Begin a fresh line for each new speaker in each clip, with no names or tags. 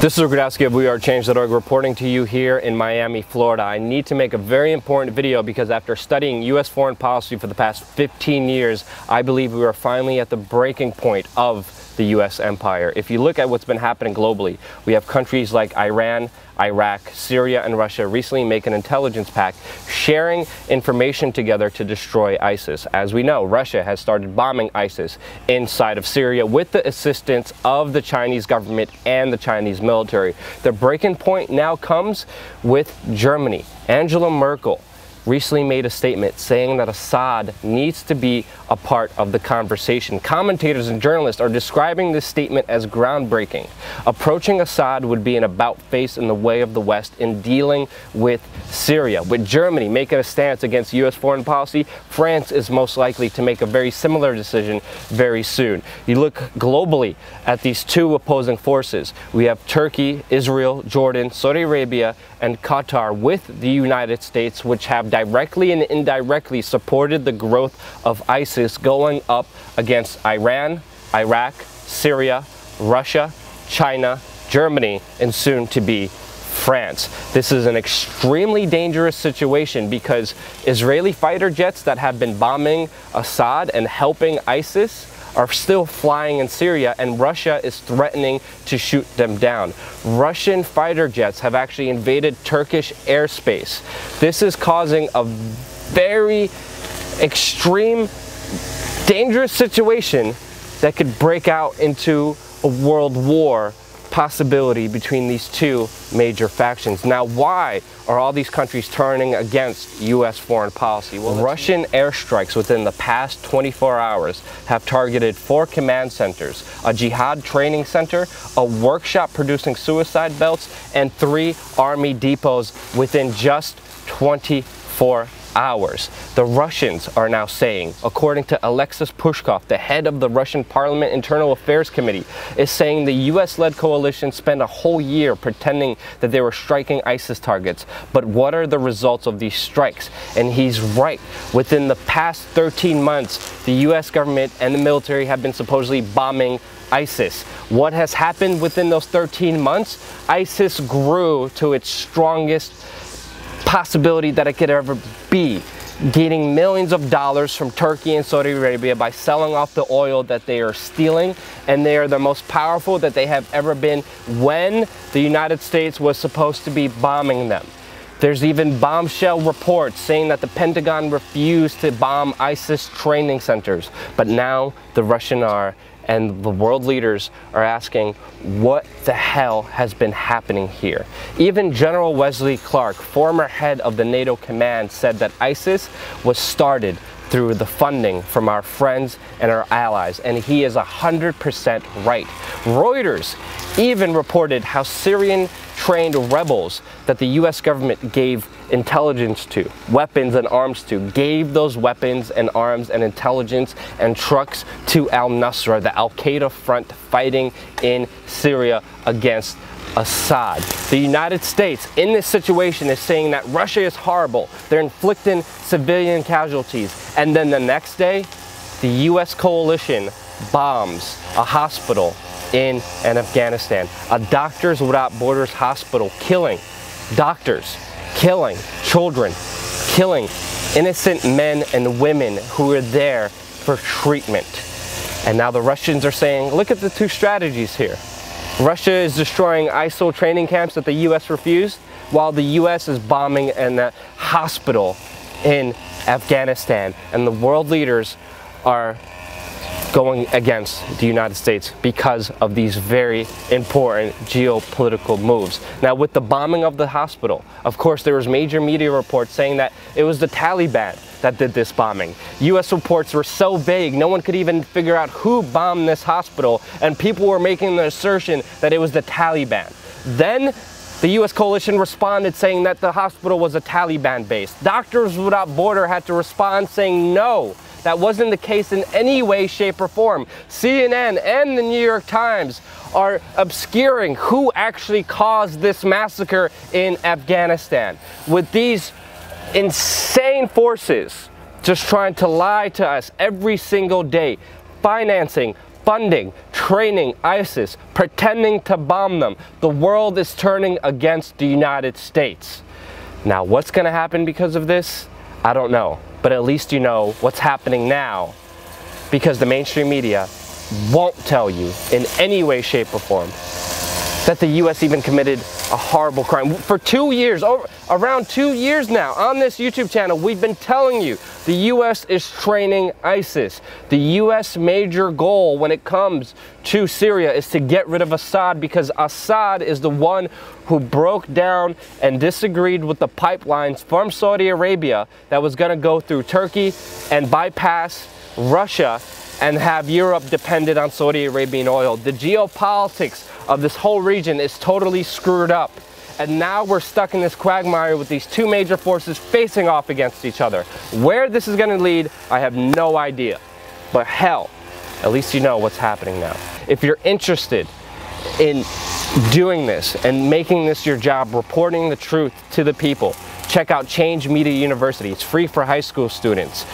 This is Rukadowski of WeAreChange.org reporting to you here in Miami, Florida. I need to make a very important video because after studying U.S. foreign policy for the past 15 years, I believe we are finally at the breaking point of the U.S. empire. If you look at what's been happening globally, we have countries like Iran, Iraq, Syria, and Russia recently make an intelligence pact sharing information together to destroy ISIS. As we know, Russia has started bombing ISIS inside of Syria with the assistance of the Chinese government and the Chinese military. The breaking point now comes with Germany. Angela Merkel recently made a statement saying that Assad needs to be a part of the conversation. Commentators and journalists are describing this statement as groundbreaking. Approaching Assad would be an about-face in the way of the West in dealing with Syria. With Germany making a stance against U.S. foreign policy, France is most likely to make a very similar decision very soon. You look globally at these two opposing forces. We have Turkey, Israel, Jordan, Saudi Arabia, and Qatar with the United States, which have directly and indirectly supported the growth of ISIS going up against Iran, Iraq, Syria, Russia, China, Germany, and soon to be France. This is an extremely dangerous situation because Israeli fighter jets that have been bombing Assad and helping ISIS are still flying in Syria, and Russia is threatening to shoot them down. Russian fighter jets have actually invaded Turkish airspace. This is causing a very extreme, dangerous situation that could break out into a world war possibility between these two major factions. Now, why are all these countries turning against U.S. foreign policy? Well, Russian airstrikes within the past 24 hours have targeted 4 command centers, a jihad training center, a workshop producing suicide belts, and 3 army depots within just 24 hours. The Russians are now saying, according to Alexis Pushkov, the head of the Russian Parliament Internal Affairs Committee, is saying the US-led coalition spent a whole year pretending that they were striking ISIS targets. But what are the results of these strikes? And he's right. Within the past 13 months, the US government and the military have been supposedly bombing ISIS. What has happened within those 13 months? ISIS grew to its strongest possibility that it could ever be, gaining millions of dollars from Turkey and Saudi Arabia by selling off the oil that they are stealing, and they are the most powerful that they have ever been when the United States was supposed to be bombing them. There's even bombshell reports saying that the Pentagon refused to bomb ISIS training centers, but now the Russian are, and the world leaders are asking, what the hell has been happening here? Even General Wesley Clark, former head of the NATO command, said that ISIS was started through the funding from our friends and our allies, and he is 100% right. Reuters even reported how Syrian trained rebels that the US government gave intelligence to, weapons and arms to, gave those weapons and arms and intelligence and trucks to al-Nusra, the al-Qaeda front fighting in Syria against Assad. The United States in this situation is saying that Russia is horrible, they're inflicting civilian casualties, and then the next day the US coalition bombs a hospital in Afghanistan, a Doctors Without Borders hospital, killing doctors, killing children, killing innocent men and women who are there for treatment. And now the Russians are saying, look at the two strategies here. Russia is destroying ISIL training camps that the US refused, while the US is bombing a hospital in Afghanistan. And the world leaders are going against the United States because of these very important geopolitical moves. Now, with the bombing of the hospital, of course, there was major media reports saying that it was the Taliban that did this bombing. US reports were so vague, no one could even figure out who bombed this hospital, and people were making the assertion that it was the Taliban. Then the US coalition responded saying that the hospital was a Taliban base. Doctors Without Borders had to respond saying no, that wasn't the case in any way, shape, or form. CNN and the New York Times are obscuring who actually caused this massacre in Afghanistan, with these insane forces just trying to lie to us every single day, financing, funding, training ISIS, pretending to bomb them. The world is turning against the United States. Now, what's going to happen because of this? I don't know. But at least you know what's happening now, because the mainstream media won't tell you in any way, shape, or form that the U.S. even committed a horrible crime. For 2 years, around 2 years now, on this YouTube channel, we've been telling you the U.S. is training ISIS. The U.S. major goal when it comes to Syria is to get rid of Assad, because Assad is the one who broke down and disagreed with the pipelines from Saudi Arabia that was going to go through Turkey and bypass Russia and have Europe dependent on Saudi Arabian oil. The geopolitics of this whole region is totally screwed up. And now we're stuck in this quagmire with these two major forces facing off against each other. Where this is going to lead, I have no idea. But hell, at least you know what's happening now. If you're interested in doing this and making this your job, reporting the truth to the people, check out Change Media University. It's free for high school students.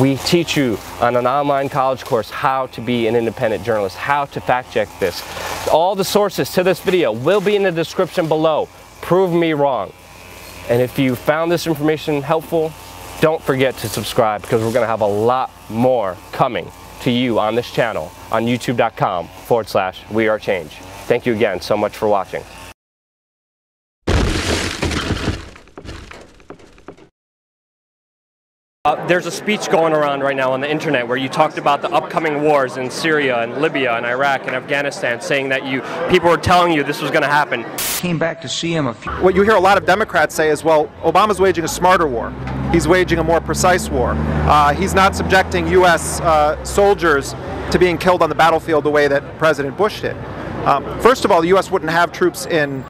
We teach you on an online college course how to be an independent journalist, how to fact check this. All the sources to this video will be in the description below. Prove me wrong. And if you found this information helpful, don't forget to subscribe, because we're going to have a lot more coming to you on this channel on youtube.com/wearechange. Thank you again so much for watching. There's a speech going around right now on the internet where you talked about the upcoming wars in Syria and Libya and Iraq and Afghanistan, saying that people were telling you this was going to happen.
Came back to see him
What you hear a lot of Democrats say is, well, Obama's waging a smarter war. He's waging a more precise war. He's not subjecting U.S. soldiers to being killed on the battlefield the way that President Bush did. First of all, the U.S. wouldn't have troops in